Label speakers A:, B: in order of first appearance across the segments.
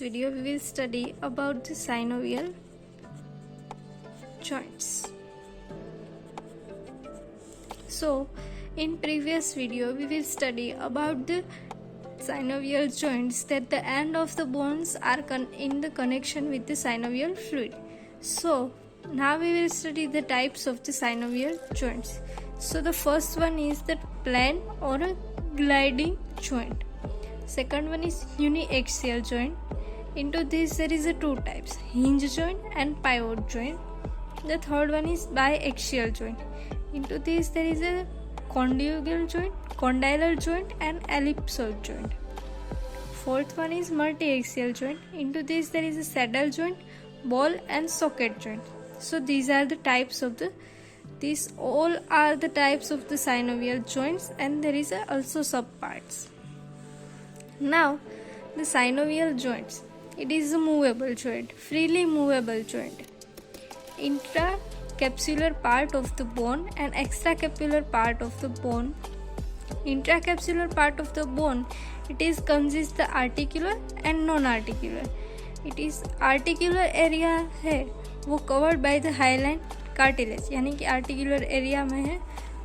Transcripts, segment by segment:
A: video we will study about the synovial joints. So in previous video we will study about the synovial joints, that the end of the bones are in the connection with the synovial fluid. So now we will study the types of the synovial joints. So the first one is the plane or a gliding joint. Second one is uniaxial joint. Into this there is a two types, hinge joint and pivot joint. The third one is biaxial joint. Into this there is a condylar joint and ellipsoid joint. Fourth one is multiaxial joint. Into this there is a saddle joint, ball and socket joint. So these are the types of these all are the types of the synovial joints, and there is also subparts. Now the synovial joints, it is a movable joint, freely movable joint. Intracapsular part of the bone and extracapsular part of the bone. Intracapsular part of the bone, it is consists the articular and non-articular. It is articular area है वो covered by the hyaline cartilage, यानी कि articular area में है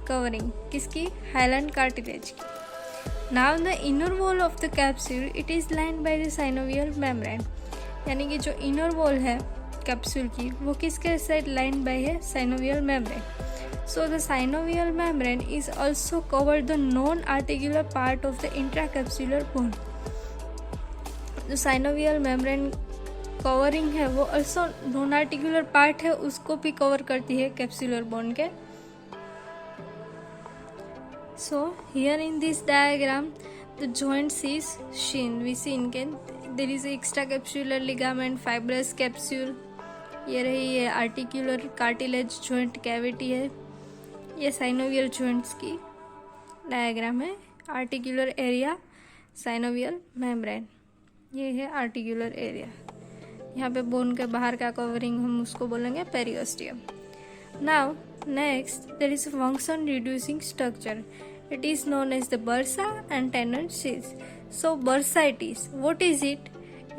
A: covering किसकी, hyaline cartilage की. Now the inner wall of the capsule, it is lined by the synovial membrane, यानी कि जो inner wall है कैप्सूल की वो किसके साथ लाइन बाय है, synovial membrane. So the synovial membrane is also covered the non-articular part of the intracapsular bone. जो synovial membrane कवरिंग है वो also non-articular part है उसको भी कवर करती है कैप्सुलर बोन के. So here in this diagram the joints is seen. We see there is extracapsular ligament, fibrous capsule. ये रही है आर्टिकुलर कार्टिलेज जॉइंट कैविटी है. ये साइनोवियल जॉइंट्स की डायग्राम है. आर्टिकुलर एरिया, साइनोवियल मेम्ब्रेन, ये है आर्टिकुलर एरिया. यहाँ पे बोन के बाहर का कवरिंग हम उसको बोलेंगे periosteum. Now next there is function reducing structure. It is known as the bursa and tendencies. So bursitis, what is it?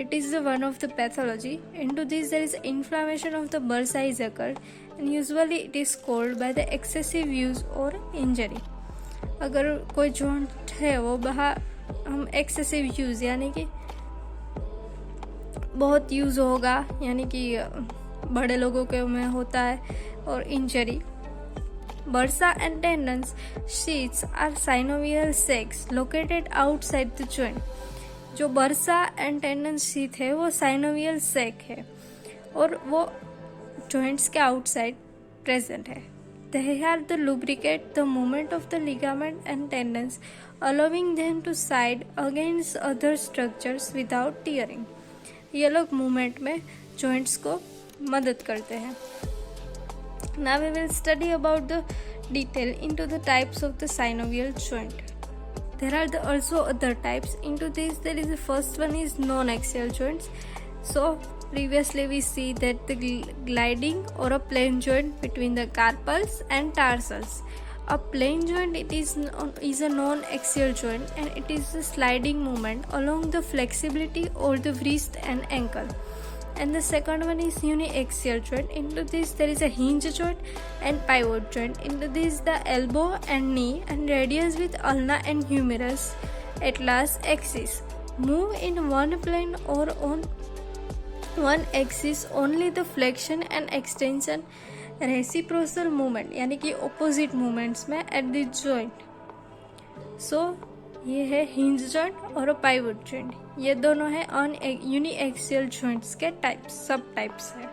A: It is the one of the pathology. Into this there is inflammation of the bursa is occurred, and usually it is caused by the excessive use or injury. अगर कोई joint है वो बाहर हम excessive use यानी कि बहुत use होगा, यानी कि बड़े लोगों के में होता है, और injury. Bursa and tendons sheaths are synovial sacs located outside the joint. जो बर्सा एंड टेंडन शीथ है वो साइनोवियल सैक है और वो जॉइंट्स के आउटसाइड प्रेजेंट है. They help to lubricate the movement of the ligament and tendons, allowing them to side against other structures without tearing. ये लोग मूवमेंट में जॉइंट्स को मदद करते हैं. Now we will study about the detail into the types of the synovial joint. There are also other types. Into this there is the first one is non-axial joints. So previously we see that the gliding or a plane joint between the carpals and tarsals. A plane joint, it is a non-axial joint, and it is a sliding movement along the flexibility or the wrist and ankle. And the second one is uniaxial joint. Into this there is a hinge joint and pivot joint. Into this the elbow and knee and radius with ulna and humerus atlas axis move in one plane or on one axis. Only the flexion and extension reciprocal movement यानी कि opposite movements में at the joint. So ये है hinge joint और pivot joint. ये दोनों है uniaxial joints के टाइप्स, सब टाइप्स है.